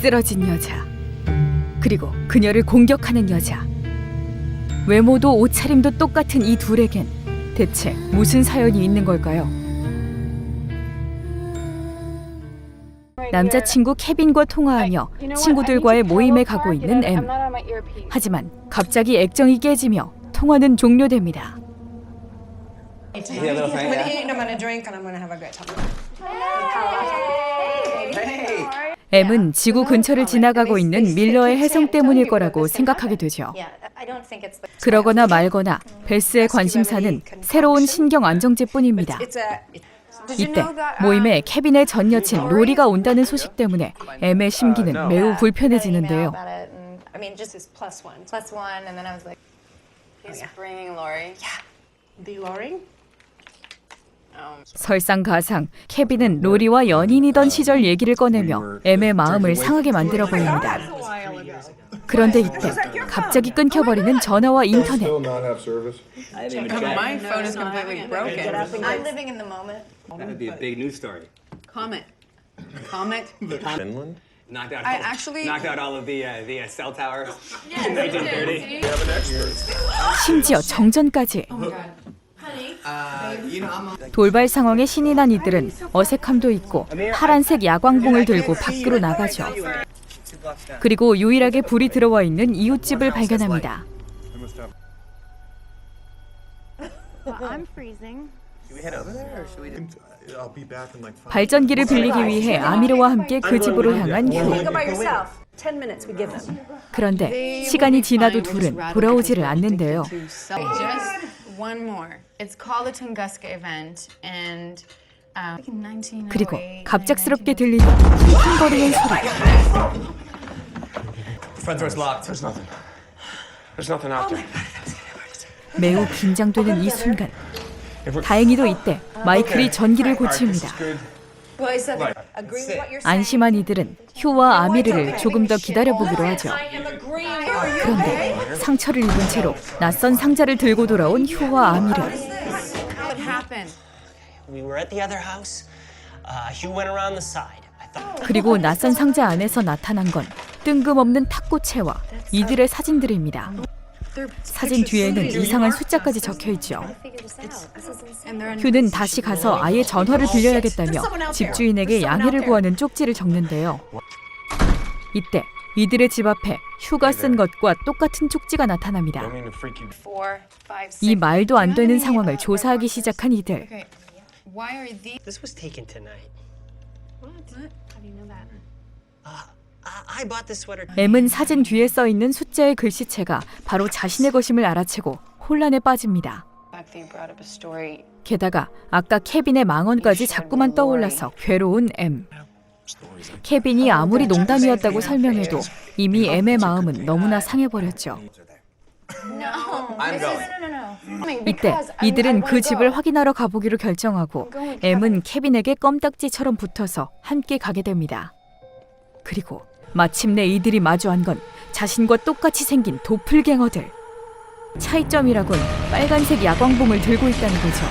쓰러진 여자, 그리고 그녀를 공격하는 여자. 외모도 옷차림도 똑같은 이 둘에겐 대체 무슨 사연이 있는 걸까요? 남자친구 케빈과 통화하며 친구들과의 모임에 가고 있는 M. 하지만 갑자기 액정이 깨지며 통화는 종료됩니다. M은 지구 근처를 지나가고 있는 밀러의 해성 때문일 거라고 생각하게 되죠. 그러거나 말거나 베스의 관심사는 새로운 신경 안정제뿐입니다. 이때 모임에 케빈의 전 여친 로리가 온다는 소식 때문에 M의 심기는 매우 불편해지는데요. 설상가상 케빈은 로리와 연인이던 시절 얘기를 꺼내며 M의 마음을 상하게 만들어 보입니다. 그런데 이때 갑자기 끊겨버리는 전화와 인터넷. My phone is completely broken. I'm living in the moment. That would be a big news story. Comet. Comet. Finland? Knocked out, I actually- knocked out all of the cell towers in 1930. 심지어 정전까지. 돌발 상황에 신이 난 이들은 어색함도 있고 파란색 야광봉을 들고 밖으로 나가죠. 그리고 유일하게 불이 들어와 있는 이웃집을 발견합니다. I'm freezing. 발전기를 빌리기 위해 아미르와 함께 그 집으로 향한 휴. 그런데 시간이 지나도 둘은 돌아오지를 않는데요. Just one more. It's called the Tunguska event, and in 1908. 그리고 갑작스럽게 들리는 쿵쿵거리는 소리. Front door's locked. There's nothing. There's nothing out there. 매우 긴장되는 이 순간. 다행히도 이때 마이클이 전기를 고칩니다. 안심한 이들은 휴와 아미르를 조금 더 기다려보기로 하죠. 그런데 상처를 입은 채로 낯선 상자를 들고 돌아온 휴와 아미르. What happened? We were at the other house. Hugh went around the side. I thought. 그리고 낯선 상자 안에서 나타난 건 뜬금없는 탁구채와 이들의 사진들입니다. 사진 뒤에는 이상한 숫자까지 적혀있죠. 휴는 다시 가서 아예 전화를 빌려야겠다며 집주인에게 양해를 구하는 쪽지를 적는데요. 이때 이들의 집 앞에 휴가 쓴 것과 똑같은 쪽지가 나타납니다. 4, 5, 6. 이 말도 안 되는 상황을 조사하기 시작한 이들. Okay. Why are these? This was taken tonight. What? How do you know that? I bought this sweater. M은 사진 뒤에 써있는 숫자의 글씨체가 바로 자신의 것임을 알아채고 혼란에 빠집니다. Back then you brought up a story. 게다가 아까 케빈의 망언까지 자꾸만 떠올라서 괴로운 M. 케빈이 아무리 농담이었다고 설명해도 이미 M의 마음은 너무나 상해버렸죠. I'm going. 이때 이들은 그 집을 확인하러 가보기로 결정하고 M은 케빈에게 껌딱지처럼 붙어서 함께 가게 됩니다. 그리고 마침내 이들이 마주한 건 자신과 똑같이 생긴 도플갱어들. 차이점이라곤 빨간색 야광봉을 들고 있다는 거죠.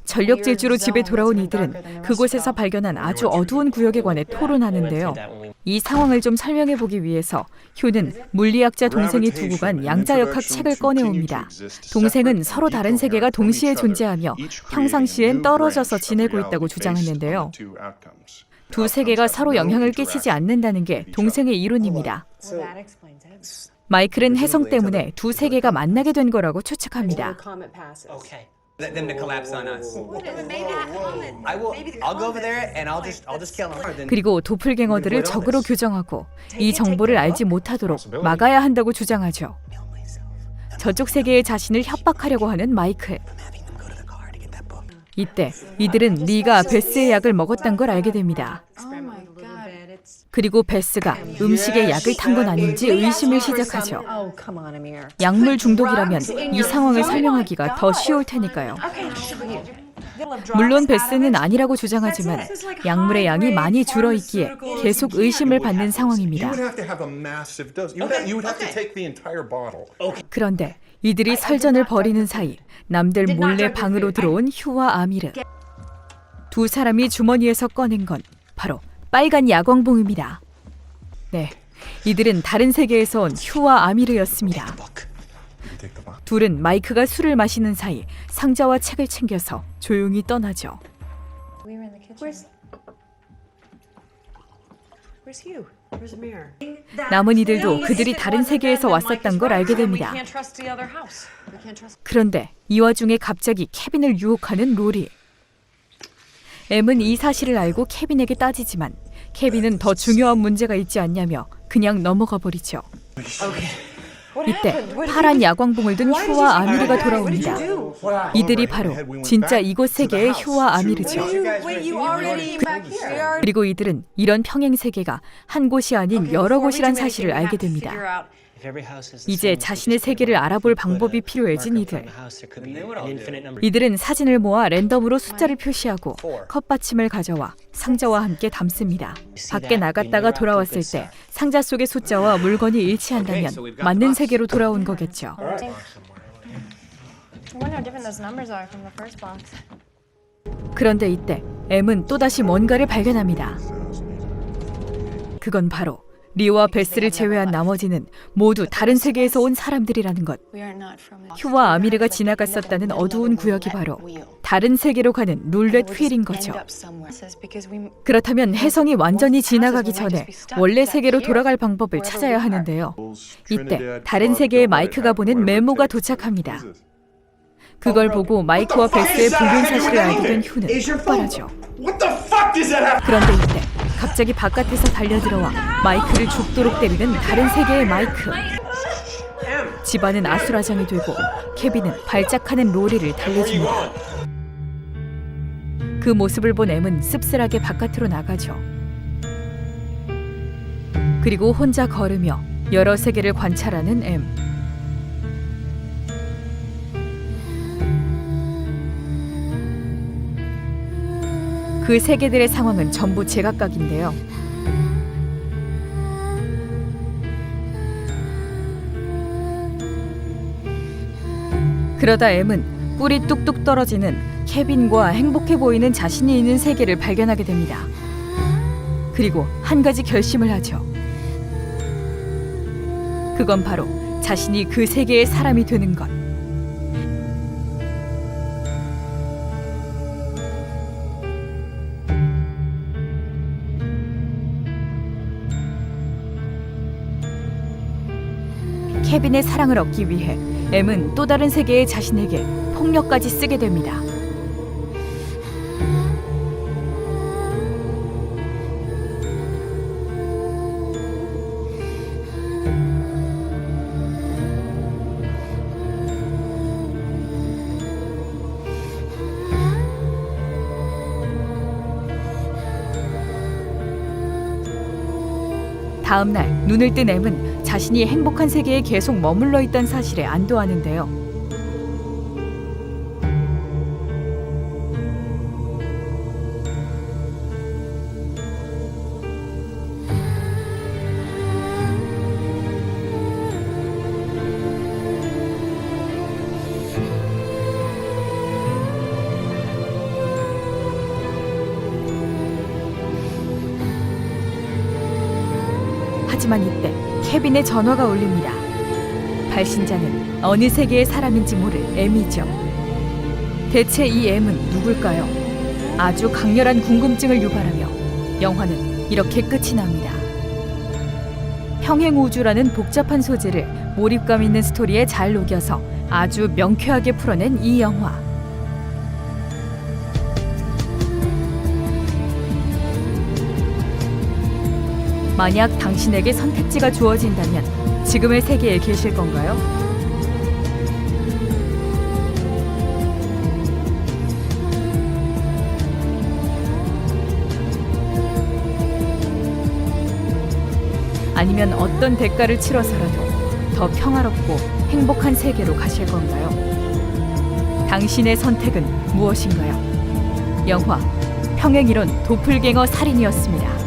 전력 질주로 집에 돌아온 이들은 그곳에서 발견한 아주 어두운 구역에 관해 토론하는데요. 이 상황을 좀 설명해보기 위해서 휴는 물리학자 동생이 두고 간 양자역학 책을 꺼내옵니다. 동생은 서로 다른 세계가 동시에 존재하며 평상시엔 떨어져서 지내고 있다고 주장했는데요. 두 세계가 서로 영향을 끼치지 않는다는 게 동생의 이론입니다. 마이클은 해성 때문에 두 세계가 만나게 된 거라고 추측합니다. Okay. Let them to collapse on us. I'll go over there and I'll just kill them. 그리고 도플갱어들을 적으로 규정하고 이 정보를 알지 못하도록 막아야 한다고 주장하죠. 저쪽 세계의 자신을 협박하려고 하는 마이클. 이때 이들은 리가 베스의 약을 먹었단 걸 알게 됩니다. Oh my god. 그리고 베스가 음식에 약을 탄 건 아닌지 의심을 시작하죠. 약물 중독이라면 이 상황을 설명하기가 더 쉬울 테니까요. 물론 베스는 아니라고 주장하지만 약물의 양이 많이 줄어있기에 계속 의심을 받는 상황입니다. 그런데 이들이 설전을 벌이는 사이 남들 몰래 방으로 들어온 휴와 아미르. 두 사람이 주머니에서 꺼낸 건 바로 빨간 야광봉입니다. 네, 이들은 다른 세계에서 온 휴와 아미르였습니다. Book. 둘은 마이크가 술을 마시는 사이 상자와 책을 챙겨서 조용히 떠나죠. We were in the kitchen. Where's Hugh? Where's Amir? 남은 이들도 그들이 다른 세계에서 왔었던 걸 알게 됩니다. 그런데 이 와중에 갑자기 케빈을 유혹하는 로리. 엠은 이 사실을 알고 케빈에게 따지지만 케빈은 더 중요한 문제가 있지 않냐며 그냥 넘어가 버리죠. 이때 파란 야광봉을 든 휴와 아미르가 돌아옵니다. 이들이 바로 진짜 이곳 세계의 휴와 아미르죠. 그리고 이들은 이런 평행 세계가 한 곳이 아닌 여러 곳이란 사실을 알게 됩니다. If every house is the 이제 same, 자신의 세계를 알아볼 방법이 필요해진 이들. house there could be an infinite number. 이들은 사진을 모아 랜덤으로 숫자를 표시하고 컵받침을 가져와 상자와 함께 담습니다. 밖에 나갔다가 돌아왔을 때 상자 속의 숫자와 물건이 일치한다면 맞는 세계로 돌아온 거겠죠. I wonder how different those numbers are from the first box. 그런데 이때 M은 또다시 뭔가를 발견합니다. 그건 바로 리오와 베스를 제외한 나머지는 모두 다른 세계에서 온 사람들이라는 것. We are not from the 휴와 아미르가 지나갔었다는 어두운 구역이 바로 다른 세계로 가는 룰렛 휠인 거죠. 그렇다면 혜성이 완전히 지나가기 전에 원래 세계로 돌아갈 방법을 찾아야 하는데요. 이때 다른 세계의 마이크가 보낸 메모가 도착합니다. 그걸 보고 마이크와 베스의 불륜 사실을 알게 된 휴는 폭발하죠. What the fuck does that have? 그런데 이때 갑자기 바깥에서 달려들어와 마이크를 죽도록 때리는 다른 세계의 마이크. 집안은 아수라장이 되고 케빈은 발작하는 로리를 달래줍니다. 그 모습을 본 M은 씁쓸하게 바깥으로 나가죠. 그리고 혼자 걸으며 여러 세계를 관찰하는 M. 그 세계들의 상황은 전부 제각각인데요. 그러다 M은 뿔이 뚝뚝 떨어지는 케빈과 행복해 보이는 자신이 있는 세계를 발견하게 됩니다. 그리고 한 가지 결심을 하죠. 그건 바로 자신이 그 세계의 사람이 되는 것. 케빈의 사랑을 얻기 위해 M은 또 다른 세계의 자신에게 폭력까지 쓰게 됩니다. 다음 날 눈을 뜬 M은 자신이 행복한 세계에 계속 머물러 있던 사실에 안도하는데요. 하지만 이때 케빈의 전화가 울립니다. 발신자는 어느 세계의 사람인지 모를 M이죠. 대체 이 M은 누굴까요? 아주 강렬한 궁금증을 유발하며 영화는 이렇게 끝이 납니다. 평행우주라는 복잡한 소재를 몰입감 있는 스토리에 잘 녹여서 아주 명쾌하게 풀어낸 이 영화. 만약 당신에게 선택지가 주어진다면 지금의 세계에 계실 건가요? 아니면 어떤 대가를 치러서라도 더 평화롭고 행복한 세계로 가실 건가요? 당신의 선택은 무엇인가요? 영화 평행이론 도플갱어 살인이었습니다.